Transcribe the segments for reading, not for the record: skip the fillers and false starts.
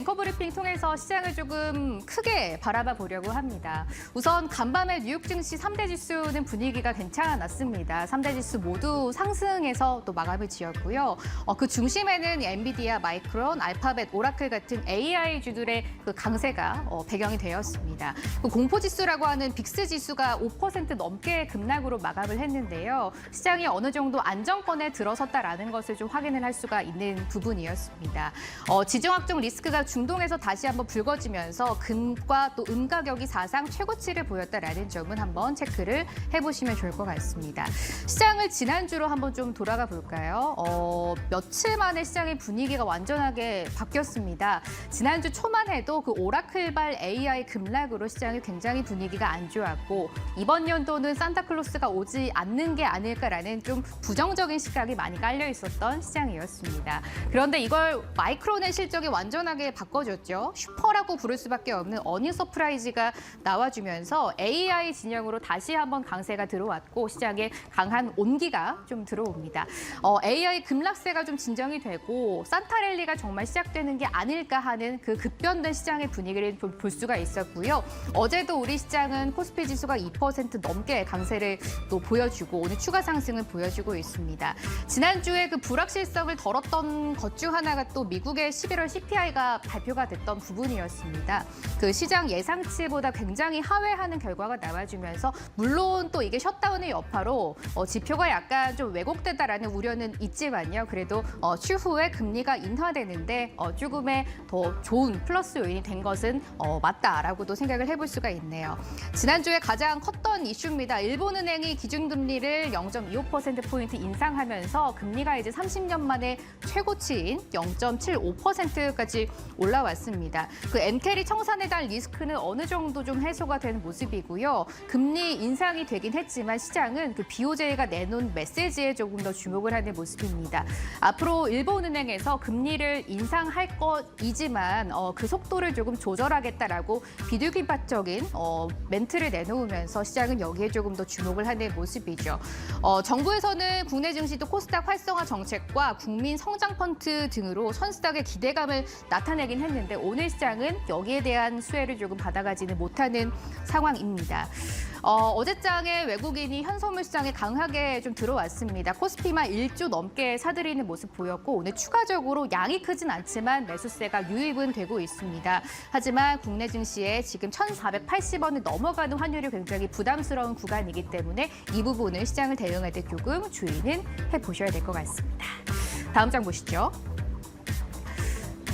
앵커 브리핑 통해서 시장을 조금 크게 바라봐 보려고 합니다. 우선 간밤에 뉴욕 증시 3대 지수는 분위기가 괜찮았습니다. 3대 지수 모두 상승해서 또 마감을 지었고요. 그 중심에는 엔비디아, 마이크론, 알파벳, 오라클 같은 AI주들의 그 강세가 배경이 되었습니다. 그 공포지수라고 하는 빅스 지수가 5% 넘게 급락으로 마감을 했는데요. 시장이 어느 정도 안정권에 들어섰다라는 것을 좀 확인을 할 수가 있는 부분이었습니다. 지정학적 리스크가 중동에서 다시 한번 불거지면서 금과 또 은 가격이 사상 최고치를 보였다라는 점은 한번 체크를 해보시면 좋을 것 같습니다. 시장을 지난주로 한번 좀 돌아가 볼까요? 며칠 만에 시장의 분위기가 완전하게 바뀌었습니다. 지난주 초만 해도 그 오라클발 AI 급락으로 시장이 굉장히 분위기가 안 좋았고 이번 연도는 산타클로스가 오지 않는 게 아닐까라는 좀 부정적인 시각이 많이 깔려 있었던 시장이었습니다. 그런데 이걸 마이크론의 실적이 완전하게 바꿔줬죠. 슈퍼라고 부를 수밖에 없는 어닝 서프라이즈가 나와주면서 AI 진영으로 다시 한번 강세가 들어왔고 시장에 강한 온기가 좀 들어옵니다. AI 급락세가 좀 진정이 되고 산타랠리가 정말 시작되는 게 아닐까 하는 그 급변된 시장의 분위기를 볼 수가 있었고요. 어제도 우리 시장은 코스피 지수가 2% 넘게 강세를 또 보여주고 오늘 추가 상승을 보여주고 있습니다. 지난주에 그 불확실성을 덜었던 것 중 하나가 또 미국의 11월 CPI가 발표가 됐던 부분이었습니다. 그 시장 예상치보다 굉장히 하회하는 결과가 나와주면서 물론 또 이게 셧다운의 여파로 지표가 약간 좀 왜곡됐다라는 우려는 있지만요. 그래도 추후에 금리가 인하되는데 조금의 더 좋은 플러스 요인이 된 것은 맞다라고도 생각을 해볼 수가 있네요. 지난주에 가장 컸던 이슈입니다. 일본은행이 기준금리를 0.25%포인트 인상하면서 금리가 이제 30년 만에 최고치인 0.75%까지 올라왔습니다. 그 엔캐리 청산에 대한 리스크는 어느 정도 좀 해소가 되는 모습이고요. 금리 인상이 되긴 했지만 시장은 그 BOJ가 내놓은 메시지에 조금 더 주목을 하는 모습입니다. 앞으로 일본은행에서 금리를 인상할 것이지만 그 속도를 조금 조절하겠다라고 비둘기밭적인 멘트를 내놓으면서 시장은 여기에 조금 더 주목을 하는 모습이죠. 정부에서는 국내 증시도 코스닥 활성화 정책과 국민 성장 펀드 등으로 선수닥의 기대감을 나타내긴 했는데 오늘 시장은 여기에 대한 수혜를 조금 받아가지는 못하는 상황입니다. 어제장에 외국인이 현선물 시장에 강하게 좀 들어왔습니다. 코스피만 1조 넘게 사들이는 모습 보였고 오늘 추가적으로 양이 크진 않지만 매수세가 유입은 되고 있습니다. 하지만 국내 증시에 지금 1,480원을 넘어가는 환율이 굉장히 부담스러운 구간이기 때문에 이 부분을 시장을 대응할 때 조금 주의는 해보셔야 될 것 같습니다. 다음 장 보시죠.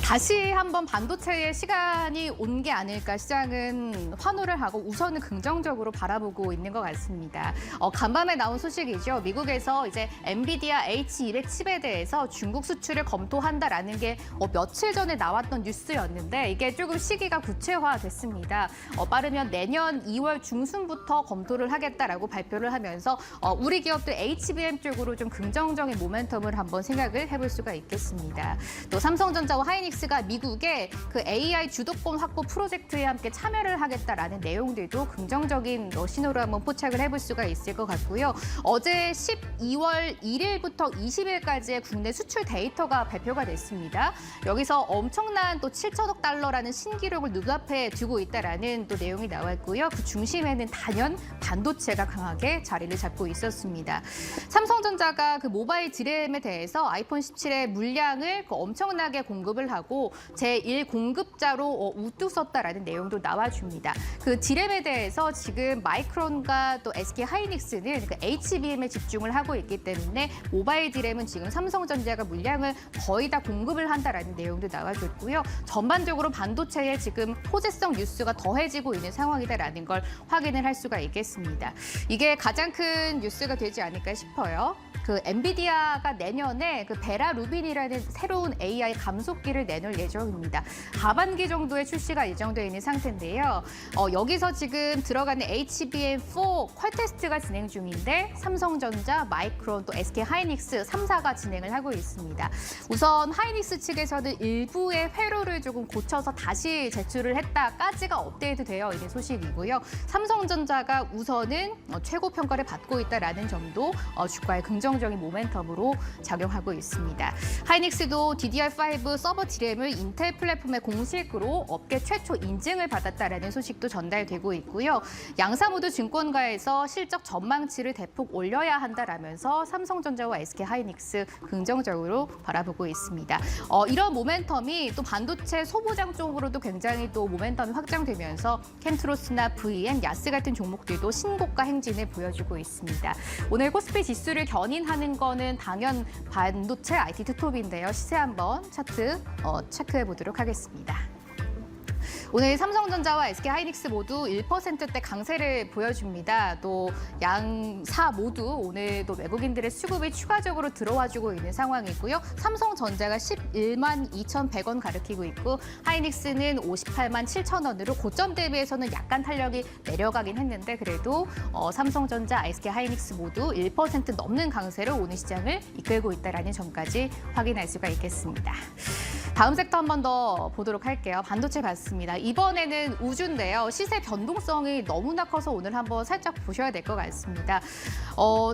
다시 한번 반도체의 시간이 온 게 아닐까 시장은 환호를 하고 우선은 긍정적으로 바라보고 있는 것 같습니다. 간밤에 나온 소식이죠. 미국에서 이제 엔비디아 H200 칩에 대해서 중국 수출을 검토한다라는 게 며칠 전에 나왔던 뉴스였는데 이게 조금 시기가 구체화됐습니다. 빠르면 내년 2월 중순부터 검토를 하겠다라고 발표를 하면서 우리 기업들 HBM 쪽으로 좀 긍정적인 모멘텀을 한번 생각을 해볼 수가 있겠습니다. 또 삼성전자와 하이닉스가 미국의 그 AI 주도권 확보 프로젝트에 함께 참여를 하겠다라는 내용들도 긍정적인 신호로 한번 포착을 해볼 수가 있을 것 같고요. 어제 12월 1일부터 20일까지의 국내 수출 데이터가 발표가 됐습니다. 여기서 엄청난 또 7천억 달러라는 신기록을 눈앞에 두고 있다라는 또 내용이 나왔고요. 그 중심에는 단연 반도체가 강하게 자리를 잡고 있었습니다. 삼성전자가 그 모바일 디램에 대해서 아이폰 17의 물량을 엄청나게 공급을 하고 제1 공급자로 우뚝 섰다라는 내용도 나와줍니다. 그 디램에 대해서 지금 마이크론과 또 SK 하이닉스는 그 HBM에 집중을 하고 있기 때문에 모바일 디램은 지금 삼성전자가 물량을 거의 다 공급을 한다라는 내용도 나와줬고요. 전반적으로 반도체에 지금 호재성 뉴스가 더해지고 있는 상황이다라는 걸 확인을 할 수가 있겠습니다. 이게 가장 큰 뉴스가 되지 않을까 싶어요. 그 엔비디아가 내년에 그 베라 루빈이라는 새로운 AI 감속기를 내놓을 예정입니다. 하반기 정도에 출시가 예정되어 있는 상태인데요. 여기서 지금 들어가는 HBM4 퀄 테스트가 진행 중인데 삼성전자, 마이크론, 또 SK 하이닉스 3사가 진행을 하고 있습니다. 우선 하이닉스 측에서는 일부의 회로를 조금 고쳐서 다시 제출을 했다까지가 업데이트되어 있는 소식이고요. 삼성전자가 우선은 최고 평가를 받고 있다라는 점도 주가에 긍정적인 모멘텀으로 작용하고 있습니다. 하이닉스도 DDR5 서버 디램 이름을 인텔 플랫폼의 공식으로 업계 최초 인증을 받았다라는 소식도 전달되고 있고요. 양사 모두 증권가에서 실적 전망치를 대폭 올려야 한다라면서 삼성전자와 SK하이닉스 긍정적으로 바라보고 있습니다. 이런 모멘텀이 또 반도체 소보장 쪽으로도 굉장히 또 모멘텀이 확장되면서 켄트로스나 VM, 야스 같은 종목들도 신고가 행진을 보여주고 있습니다. 오늘 코스피 지수를 견인하는 거는 당연 반도체 IT 투톱인데요. 시세 한번 차트 체크해 보도록 하겠습니다. 오늘 삼성전자와 SK하이닉스 모두 1%대 강세를 보여줍니다. 또 양사 모두 오늘 또 외국인들의 수급이 추가적으로 들어와주고 있는 상황이고요. 삼성전자가 11만 2,100원 가리키고 있고 하이닉스는 58만 7천 원으로 고점 대비해서는 약간 탄력이 내려가긴 했는데 그래도 삼성전자, SK하이닉스 모두 1% 넘는 강세로 오늘 시장을 이끌고 있다는 점까지 확인할 수가 있겠습니다. 다음 섹터 한 번 더 보도록 할게요. 반도체 봤습니다. 이번에는 우주인데요. 시세 변동성이 너무나 커서 오늘 한번 살짝 보셔야 될 것 같습니다.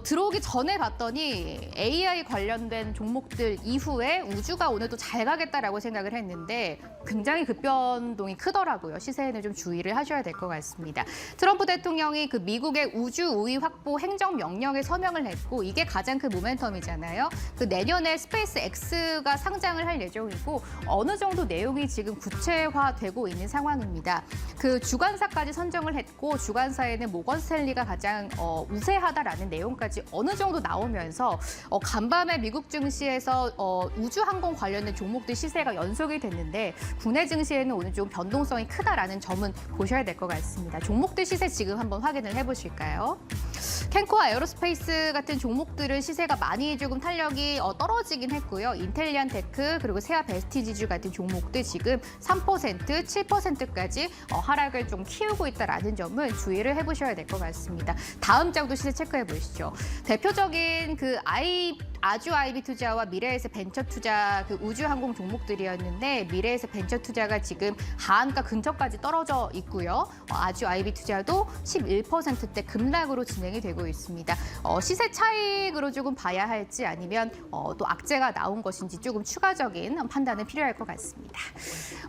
들어오기 전에 봤더니 AI 관련된 종목들 이후에 우주가 오늘도 잘 가겠다라고 생각을 했는데 굉장히 급변동이 크더라고요. 시세에는 좀 주의를 하셔야 될 것 같습니다. 트럼프 대통령이 그 미국의 우주 우위 확보 행정 명령에 서명을 했고 이게 가장 큰 모멘텀이잖아요. 그 내년에 스페이스 X가 상장을 할 예정이고 어느 정도 내용이 지금 구체화되고 있는 상황입니다. 그 주관사까지 선정을 했고 주관사에는 모건 스탠리가 가장 우세하다라는 내용까지 어느 정도 나오면서 간밤에 미국 증시에서 우주항공 관련된 종목들 시세가 연속이 됐는데 국내 증시에는 오늘 좀 변동성이 크다라는 점은 보셔야 될 것 같습니다. 종목들 시세 지금 한번 확인을 해보실까요? 캔코와 에어로스페이스 같은 종목들은 시세가 많이 조금 탄력이 떨어지긴 했고요. 인텔리안 테크 그리고 세아 베스티지주 같은 종목들 지금 3%, 7%까지 하락을 좀 키우고 있다라는 점은 주의를 해보셔야 될 것 같습니다. 다음 장도 시세 체크해 보시죠. 대표적인 그 아주 아이비 투자와 미래에셋 벤처 투자 그 우주항공 종목들이었는데 미래에셋 벤처 투자가 지금 하한가 근처까지 떨어져 있고요. 아주 아이비 투자도 11%대 급락으로 진행이 되고 있습니다. 시세 차익으로 조금 봐야 할지 아니면 또 악재가 나온 것인지 조금 추가적인 판단은 필요할 것 같습니다.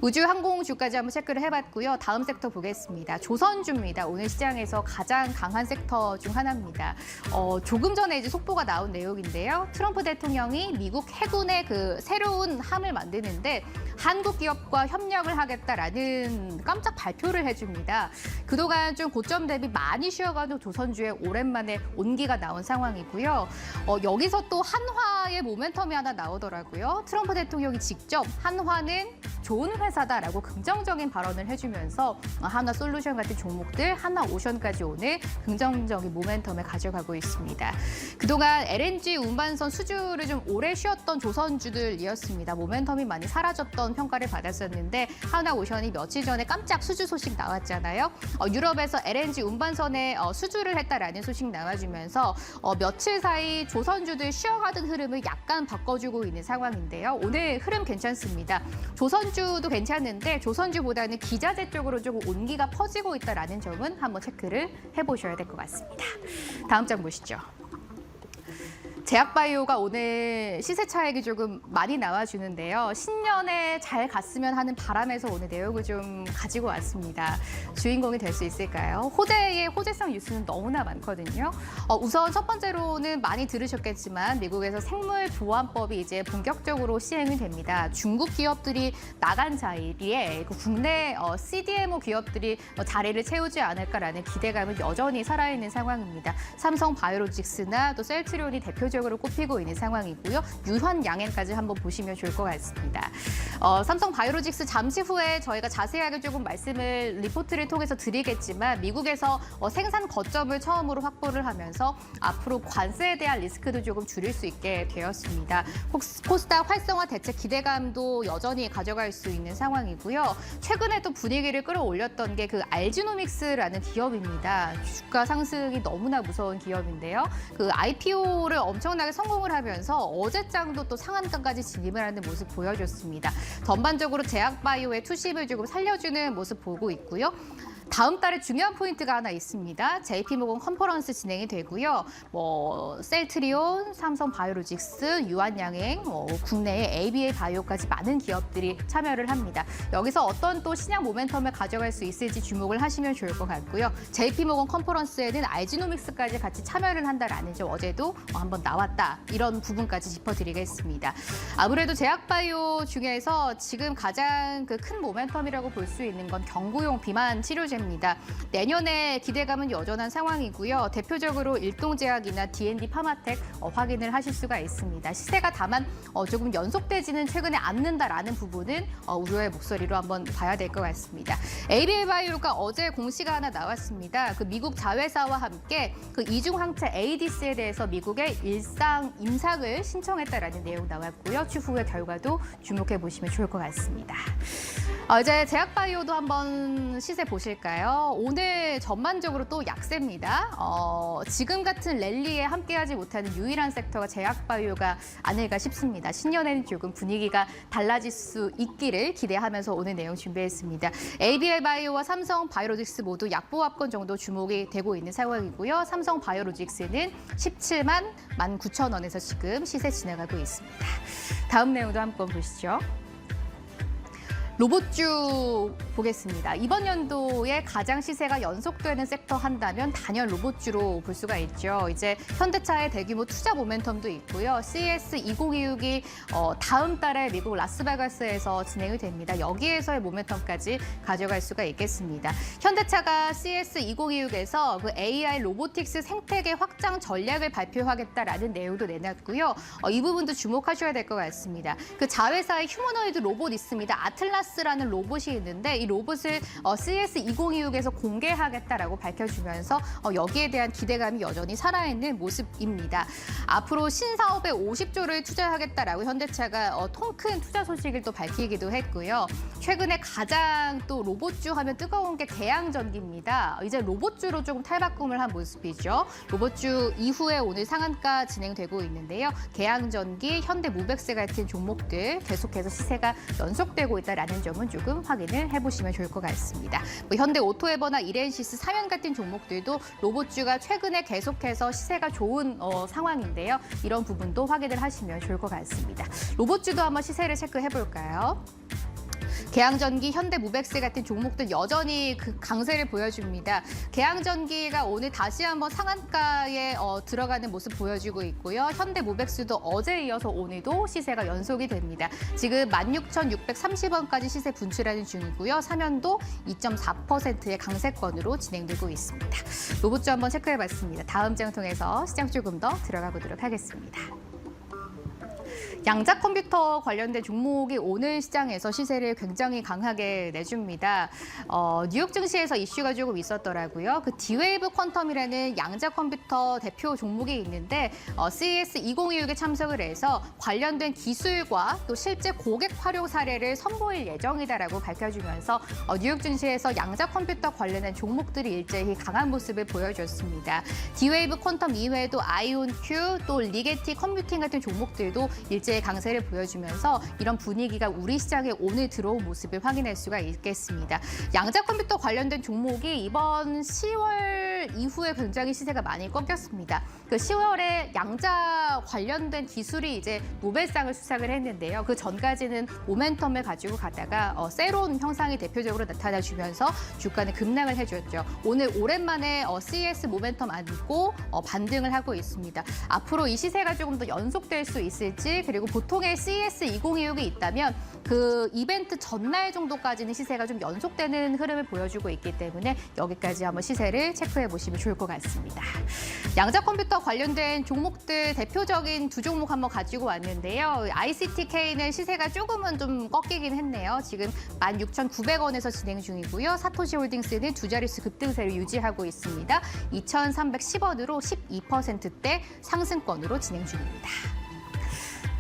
우주항공 주까지 한번 체크를 해봤고요. 다음 섹터 보겠습니다. 조선주입니다. 오늘 시장에서 가장 강한 섹터 중 하나입니다. 조금 전에 이제 속보가 나온 내용인데요. 트럼프 대통령이 미국 해군의 그 새로운 함을 만드는데 한국 기업과 협력을 하겠다라는 깜짝 발표를 해줍니다. 그동안 좀 고점 대비 많이 쉬어가는 조선주에 오랜만에 온기가 나온 상황이고요. 여기서 또 한화의 모멘텀이 하나 나오더라고요. 트럼프 대통령이 직접 한화는 좋은 회사다라고 긍정적인 발언을 해주면서 한화솔루션 같은 종목들, 한화오션까지 오늘 긍정적인 모멘텀을 가져가고 있습니다. 그동안 LNG 운반선 수주를 좀 오래 쉬었던 조선주들이었습니다. 모멘텀이 많이 사라졌던 평가를 받았었는데 한화오션이 며칠 전에 깜짝 수주 소식 나왔잖아요. 유럽에서 LNG 운반선에 수주를 했다라는 소식 나와주면서 며칠 사이 조선주들 쉬어가던 흐름을 약간 바꿔주고 있는 상황인데요. 오늘 흐름 괜찮습니다. 조선주도 괜찮은데 조선주보다는 기자재 쪽으로 조금 온기가 퍼지고 있다라는 점은 한번 체크를 해보셔야 될 것 같습니다. 다음 장 보시죠. 제약바이오가 오늘 시세 차익이 조금 많이 나와주는데요. 신년에 잘 갔으면 하는 바람에서 오늘 내용을 좀 가지고 왔습니다. 주인공이 될 수 있을까요? 호재의 호재성 뉴스는 너무나 많거든요. 우선 첫 번째로는 많이 들으셨겠지만 미국에서 생물보안법이 이제 본격적으로 시행이 됩니다. 중국 기업들이 나간 자리에 국내 CDMO 기업들이 자리를 채우지 않을까라는 기대감은 여전히 살아있는 상황입니다. 삼성바이오로직스나 또 셀트리온이 대표적으로 꼽히고 있는 상황이고요. 유한양행까지 한번 보시면 좋을 것 같습니다. 삼성바이오로직스 잠시 후에 저희가 자세하게 조금 말씀을 리포트를 통해서 드리겠지만 미국에서 생산 거점을 처음으로 확보를 하면서 앞으로 관세에 대한 리스크도 조금 줄일 수 있게 되었습니다. 코스닥 활성화 대책 기대감도 여전히 가져갈 수 있는 상황이고요. 최근에 또 분위기를 끌어올렸던 게 그 알지노믹스라는 기업입니다. 주가 상승이 너무나 무서운 기업인데요. 그 IPO를 엄청나게 성공을 하면서 어제장도 또 상한가까지 진입을 하는 모습 보여줬습니다. 전반적으로 제약바이오의 투심을 조금 살려주는 모습 보고 있고요. 다음 달에 중요한 포인트가 하나 있습니다. JP모건 컨퍼런스 진행이 되고요. 셀트리온, 삼성바이오로직스, 유한양행, 국내의 ABA 바이오까지 많은 기업들이 참여를 합니다. 여기서 어떤 또 신약 모멘텀을 가져갈 수 있을지 주목을 하시면 좋을 것 같고요. JP모건 컨퍼런스에는 알지노믹스까지 같이 참여를 한다라는 점 어제도 한번 나왔다. 이런 부분까지 짚어드리겠습니다. 아무래도 제약바이오 중에서 지금 가장 큰 모멘텀이라고 볼 수 있는 건 경구용 비만 치료제입니다. 내년에 기대감은 여전한 상황이고요. 대표적으로 일동제약이나 D&D 파마텍 확인을 하실 수가 있습니다. 시세가 다만 조금 연속되지는 최근에 않는다라는 부분은 우려의 목소리로 한번 봐야 될 것 같습니다. ABA 바이오가 어제 공시가 하나 나왔습니다. 그 미국 자회사와 함께 그 이중 항체 ADC에 대해서 미국의 임상을 신청했다라는 내용 나왔고요. 추후의 결과도 주목해 보시면 좋을 것 같습니다. 이제 제약바이오도 한번 시세 보실까요? 오늘 전반적으로 또 약세입니다. 지금 같은 랠리에 함께하지 못하는 유일한 섹터가 제약바이오가 아닐까 싶습니다. 신년에는 조금 분위기가 달라질 수 있기를 기대하면서 오늘 내용 준비했습니다. ABL 바이오와 삼성 바이오로직스 모두 약보합권 정도 주목이 되고 있는 상황이고요. 삼성 바이오로직스는 17만 19,000원에서 지금 시세 진행하고 있습니다. 다음 내용도 한번 보시죠. 로봇주 보겠습니다. 이번 연도에 가장 시세가 연속되는 섹터 한다면 단연 로봇주로 볼 수가 있죠. 이제 현대차의 대규모 투자 모멘텀도 있고요. CES 2026이 다음 달에 미국 라스베가스에서 진행이 됩니다. 여기에서의 모멘텀까지 가져갈 수가 있겠습니다. 현대차가 CES 2026에서 그 AI 로보틱스 생태계 확장 전략을 발표하겠다라는 내용도 내놨고요. 이 부분도 주목하셔야 될 것 같습니다. 그 자회사의 휴머노이드 로봇 있습니다. 아틀라스라는 로봇이 있는데 이 로봇을 CES 2026에서 공개하겠다라고 밝혀주면서 여기에 대한 기대감이 여전히 살아있는 모습입니다. 앞으로 신사업에 50조를 투자하겠다라고 현대차가 통큰 투자 소식을 또 밝히기도 했고요. 최근에 가장 또 로봇주 하면 뜨거운 게 개양전기입니다. 이제 로봇주로 조금 탈바꿈을 한 모습이죠. 로봇주 이후에 오늘 상한가 진행되고 있는데요. 개양전기, 현대무백스 같은 종목들 계속해서 시세가 연속되고 있다라는 점은 조금 확인을 해보시면 좋을 것 같습니다. 현대오토에버나 이렌시스, 사면 같은 종목들도 로봇주가 최근에 계속해서 시세가 좋은 상황인데요. 이런 부분도 확인을 하시면 좋을 것 같습니다. 로봇주도 한번 시세를 체크해볼까요? 개양전기, 현대무백스 같은 종목들 여전히 그 강세를 보여줍니다. 개양전기가 오늘 다시 한번 상한가에 들어가는 모습 보여주고 있고요. 현대무백스도 어제 이어서 오늘도 시세가 연속이 됩니다. 지금 16,630원까지 시세 분출하는 중이고요. 사면도 2.4%의 강세권으로 진행되고 있습니다. 로봇주 한번 체크해봤습니다. 다음 장 통해서 시장 조금 더 들어가 보도록 하겠습니다. 양자 컴퓨터 관련된 종목이 오늘 시장에서 시세를 굉장히 강하게 내줍니다. 뉴욕 증시에서 이슈가 조금 있었더라고요. 그 D-Wave 퀀텀이라는 양자 컴퓨터 대표 종목이 있는데 CES 2026에 참석을 해서 관련된 기술과 또 실제 고객 활용 사례를 선보일 예정이다라고 밝혀주면서 뉴욕 증시에서 양자 컴퓨터 관련된 종목들이 일제히 강한 모습을 보여줬습니다. D-Wave 퀀텀 이외에도 아이온큐, 또 리게티 컴퓨팅 같은 종목들도 일제히 강세를 보여주면서 이런 분위기가 우리 시장에 오늘 들어온 모습을 확인할 수가 있겠습니다. 양자 컴퓨터 관련된 종목이 이번 10월 이후에 굉장히 시세가 많이 꺾였습니다. 그 10월에 양자 관련된 기술이 이제 노벨상을 수상을 했는데요. 그 전까지는 모멘텀을 가지고 가다가 새로운 형상이 대표적으로 나타나주면서 주가는 급락을 해줬죠. 오늘 오랜만에 CES 모멘텀 안고 반등을 하고 있습니다. 앞으로 이 시세가 조금 더 연속될 수 있을지, 그리고 보통의 CES 2026이 있다면 그 이벤트 전날 정도까지는 시세가 좀 연속되는 흐름을 보여주고 있기 때문에 여기까지 한번 시세를 체크해 보시면 좋을 것 같습니다. 양자 컴퓨터 관련된 종목들 대표적인 두 종목 한번 가지고 왔는데요. ICTK는 시세가 조금은 좀 꺾이긴 했네요. 지금 16,900원에서 진행 중이고요. 사토시 홀딩스는 두 자릿수 급등세를 유지하고 있습니다. 2,310원으로 12%대 상승권으로 진행 중입니다.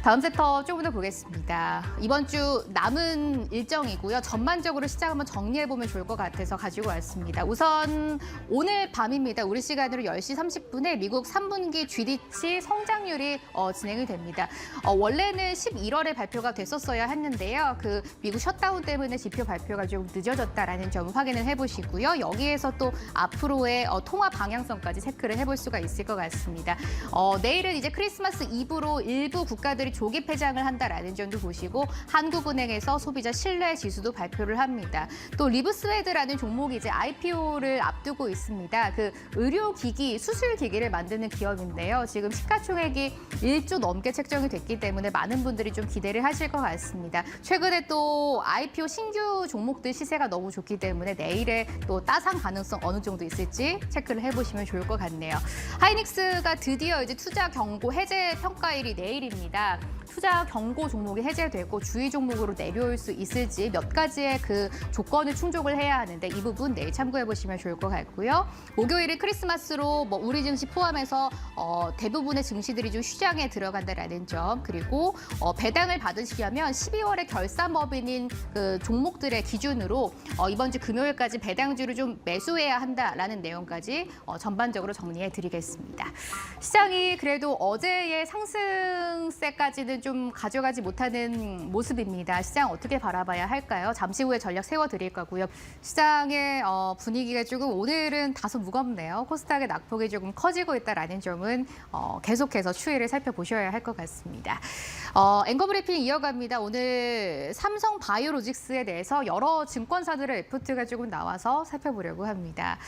다음 섹터 조금 더 보겠습니다. 이번 주 남은 일정이고요. 전반적으로 시장 한번 정리해보면 좋을 것 같아서 가지고 왔습니다. 우선 오늘 밤입니다. 우리 시간으로 10시 30분에 미국 3분기 GDP 성장률이 진행이 됩니다. 원래는 11월에 발표가 됐었어야 했는데요. 그 미국 셧다운 때문에 지표 발표가 좀 늦어졌다라는 점 확인을 해보시고요. 여기에서 또 앞으로의 통화 방향성까지 체크를 해볼 수가 있을 것 같습니다. 내일은 이제 크리스마스 이브로 일부 국가들이 조기 폐장을 한다라는 점도 보시고 한국은행에서 소비자 신뢰 지수도 발표를 합니다. 또 리브스웨드라는 종목이 이제 IPO를 앞두고 있습니다. 그 의료기기, 수술기기를 만드는 기업인데요. 지금 시가총액이 1조 넘게 책정이 됐기 때문에 많은 분들이 좀 기대를 하실 것 같습니다. 최근에 또 IPO 신규 종목들 시세가 너무 좋기 때문에 내일에 또 따상 가능성 어느 정도 있을지 체크를 해보시면 좋을 것 같네요. 하이닉스가 드디어 이제 투자 경고 해제 평가일이 내일입니다. 투자 경고 종목이 해제되고 주의 종목으로 내려올 수 있을지 몇 가지의 그 조건을 충족을 해야 하는데 이 부분 내일 참고해 보시면 좋을 것 같고요. 목요일이 크리스마스로 우리 증시 포함해서 대부분의 증시들이 좀 휴장에 들어간다라는 점, 그리고 배당을 받으시려면 12월에 결산법인인 그 종목들의 기준으로 이번 주 금요일까지 배당주를 좀 매수해야 한다라는 내용까지 전반적으로 정리해 드리겠습니다. 시장이 그래도 어제의 상승세까지는 좀 가져가지 못하는 모습입니다. 시장 어떻게 바라봐야 할까요? 잠시 후에 전략 세워드릴 거고요. 시장의 분위기가 조금 오늘은 다소 무겁네요. 코스닥의 낙폭이 조금 커지고 있다는 점은 계속해서 추이를 살펴보셔야 할 것 같습니다. 앵커 브리핑 이어갑니다. 오늘 삼성 바이오로직스에 대해서 여러 증권사들의 리포트가 조금 나와서 살펴보려고 합니다.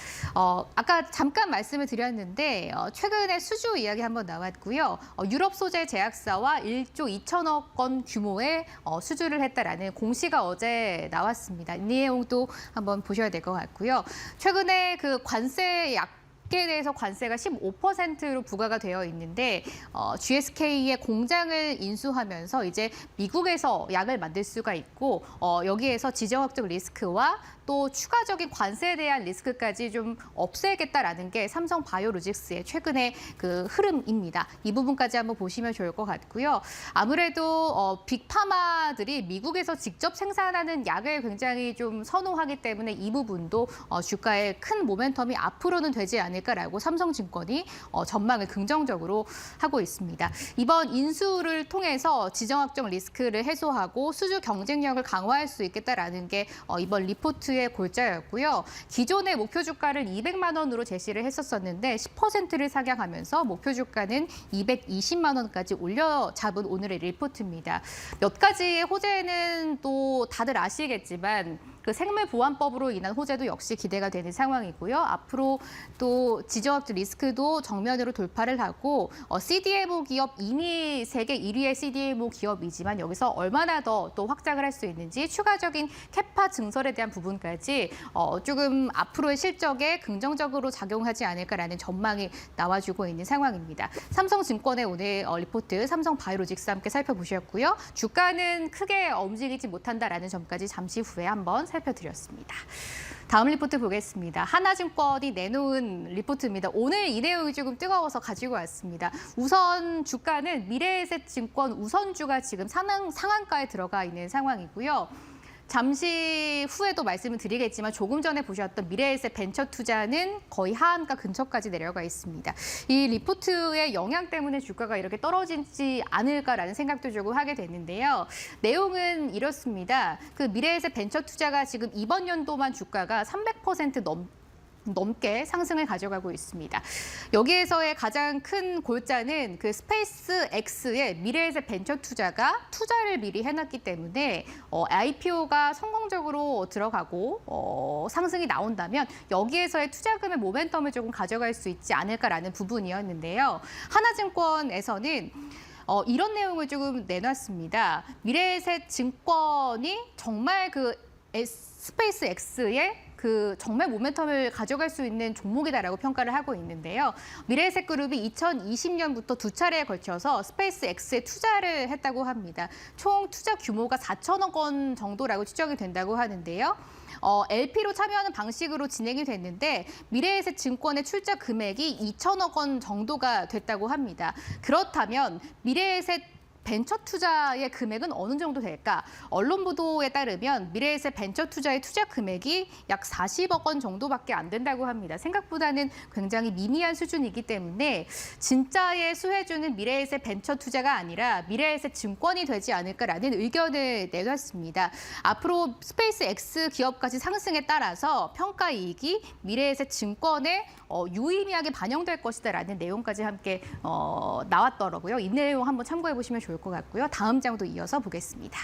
아까 잠깐 말씀을 드렸는데 최근에 수주 이야기 한번 나왔고요. 유럽 소재 제약사와 1조 2천억 원 규모의 수주를 했다라는 공시가 어제 나왔습니다. 이 내용도 한번 보셔야 될 것 같고요. 최근에 그 관세 약에 대해서 관세가 15%로 부과가 되어 있는데 GSK의 공장을 인수하면서 이제 미국에서 약을 만들 수가 있고 여기에서 지정학적 리스크와 또 추가적인 관세에 대한 리스크까지 좀 없애겠다라는 게 삼성 바이오로직스의 최근의 그 흐름입니다. 이 부분까지 한번 보시면 좋을 것 같고요. 아무래도 빅파마들이 미국에서 직접 생산하는 약을 굉장히 좀 선호하기 때문에 이 부분도 주가에 큰 모멘텀이 앞으로는 되지 않을까라고 삼성증권이 전망을 긍정적으로 하고 있습니다. 이번 인수를 통해서 지정학적 리스크를 해소하고 수주 경쟁력을 강화할 수 있겠다라는 게 이번 리포트 의 골자였고요. 기존의 목표 주가를 200만 원으로 제시를 했었었는데 10%를 상향하면서 목표 주가는 220만 원까지 올려 잡은 오늘의 리포트입니다. 몇 가지의 호재는 또 다들 아시겠지만 그 생물보안법으로 인한 호재도 역시 기대가 되는 상황이고요. 앞으로 또 지정학적 리스크도 정면으로 돌파를 하고 CDMO 기업 이미 세계 1위의 CDMO 기업이지만 여기서 얼마나 더 또 확장을 할 수 있는지 추가적인 캐파 증설에 대한 부분까지 조금 앞으로의 실적에 긍정적으로 작용하지 않을까라는 전망이 나와주고 있는 상황입니다. 삼성증권의 오늘 리포트 삼성 바이오로직스 함께 살펴보셨고요. 주가는 크게 움직이지 못한다라는 점까지 잠시 후에 한번 살펴드렸습니다. 다음 리포트 보겠습니다. 하나증권이 내놓은 리포트입니다. 오늘 이 내용이 조금 뜨거워서 가지고 왔습니다. 우선 주가는 미래에셋증권 우선주가 지금 상한가에 들어가 있는 상황이고요. 잠시 후에도 말씀을 드리겠지만 조금 전에 보셨던 미래에셋 벤처 투자는 거의 하한가 근처까지 내려가 있습니다. 이 리포트의 영향 때문에 주가가 이렇게 떨어지지 않을까라는 생각도 조금 하게 됐는데요. 내용은 이렇습니다. 그 미래에셋 벤처 투자가 지금 이번 연도만 주가가 300% 넘게 상승을 가져가고 있습니다. 여기에서의 가장 큰 골자는 그 스페이스 X의 미래에셋 벤처 투자가 투자를 미리 해놨기 때문에 IPO가 성공적으로 들어가고 상승이 나온다면 여기에서의 투자금의 모멘텀을 조금 가져갈 수 있지 않을까라는 부분이었는데요. 하나증권에서는 이런 내용을 조금 내놨습니다. 미래에셋 증권이 정말 그 스페이스 X의 그 정말 모멘텀을 가져갈 수 있는 종목이다라고 평가를 하고 있는데요. 미래에셋 그룹이 2020년부터 두 차례에 걸쳐서 스페이스 X에 투자를 했다고 합니다. 총 투자 규모가 4천억 원 정도라고 추정이 된다고 하는데요. LP로 참여하는 방식으로 진행이 됐는데 미래에셋 증권의 출자 금액이 2천억 원 정도가 됐다고 합니다. 그렇다면 미래에셋 벤처 투자의 금액은 어느 정도 될까? 언론 보도에 따르면 미래에셋 벤처 투자의 투자 금액이 약 40억 원 정도밖에 안 된다고 합니다. 생각보다는 굉장히 미미한 수준이기 때문에 진짜의 수혜주는 미래에셋 벤처 투자가 아니라 미래에셋 증권이 되지 않을까라는 의견을 내놨습니다. 앞으로 스페이스 X 기업가치 상승에 따라서 평가 이익이 미래에셋 증권에 유의미하게 반영될 것이다라는 내용까지 함께 나왔더라고요. 이 내용 한번 참고해 보시면 좋을 것 같고요. 다음 장도 이어서 보겠습니다.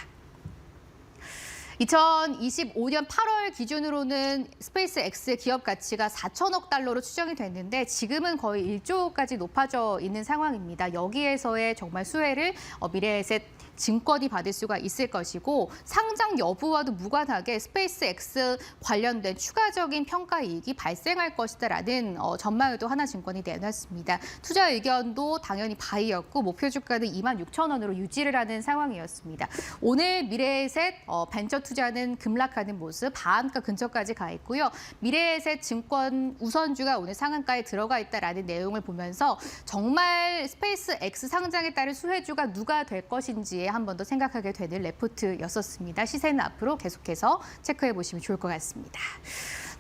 2025년 8월 기준으로는 스페이스 X의 기업 가치가 4천억 달러로 추정이 됐는데 지금은 거의 1조까지 높아져 있는 상황입니다. 여기에서의 정말 수혜를 미래에셋 증권이 받을 수가 있을 것이고 상장 여부와도 무관하게 스페이스 X 관련된 추가적인 평가 이익이 발생할 것이다라는 전망을 또 하나증권이 내놨습니다. 투자 의견도 당연히 바이였고 목표 주가는 26,000원으로 유지를 하는 상황이었습니다. 오늘 미래에셋 벤처 투자는 급락하는 모습, 반가 근처까지 가 있고요. 미래에셋 증권 우선주가 오늘 상한가에 들어가 있다라는 내용을 보면서 정말 스페이스 X 상장에 따른 수혜주가 누가 될 것인지에 한 번 더 생각하게 되는 레포트였었습니다. 시세는 앞으로 계속해서 체크해 보시면 좋을 것 같습니다.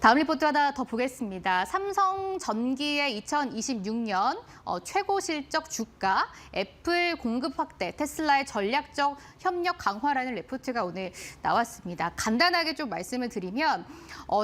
다음 리포트 하나 더 보겠습니다. 삼성전기의 2026년 최고 실적 주가, 애플 공급 확대, 테슬라의 전략적 협력 강화라는 레포트가 오늘 나왔습니다. 간단하게 좀 말씀을 드리면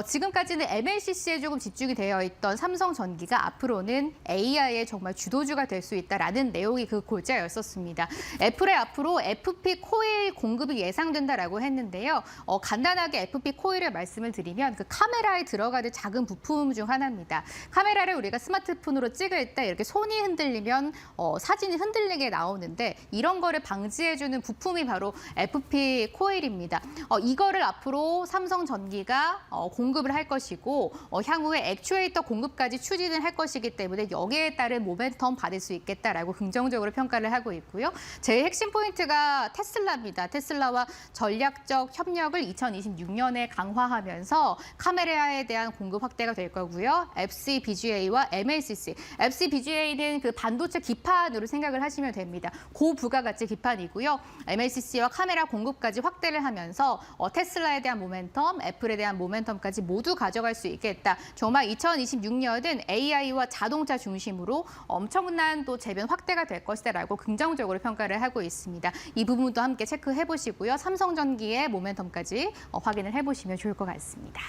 지금까지는 MLCC에 조금 집중이 되어 있던 삼성전기가 앞으로는 AI의 정말 주도주가 될 수 있다라는 내용이 그 골자였었습니다. 애플의 앞으로 FP 코일 공급이 예상된다라고 했는데요. 간단하게 FP 코일을 말씀을 드리면 그 카메라에 들어가는 작은 부품 중 하나입니다. 카메라를 우리가 스마트폰으로 찍을 때 이렇게 손이 흔들리면 사진이 흔들리게 나오는데 이런 거를 방지해주는 부품이 바로 FP 코일입니다. 이거를 앞으로 삼성전기가 공급을 할 것이고 향후에 액추에이터 공급까지 추진을 할 것이기 때문에 여기에 따른 모멘텀 받을 수 있겠다라고 긍정적으로 평가를 하고 있고요. 제일 핵심 포인트가 테슬라입니다. 테슬라와 전략적 협력을 2026년에 강화하면서 카메라에 대한 공급 확대가 될 거고요. FCBGA와 MLCC. FCBGA는 그 반도체 기판으로 생각을 하시면 됩니다. 고부가가치 기판이고요. MLCC와 카메라 공급까지 확대를 하면서 테슬라에 대한 모멘텀, 애플에 대한 모멘텀까지 모두 가져갈 수 있겠다. 정말 2026년은 AI와 자동차 중심으로 엄청난 또 재변 확대가 될 것이다라고 긍정적으로 평가를 하고 있습니다. 이 부분도 함께 체크해 보시고요. 삼성전기의 모멘텀까지 확인을 해보시면 좋을 것 같습니다.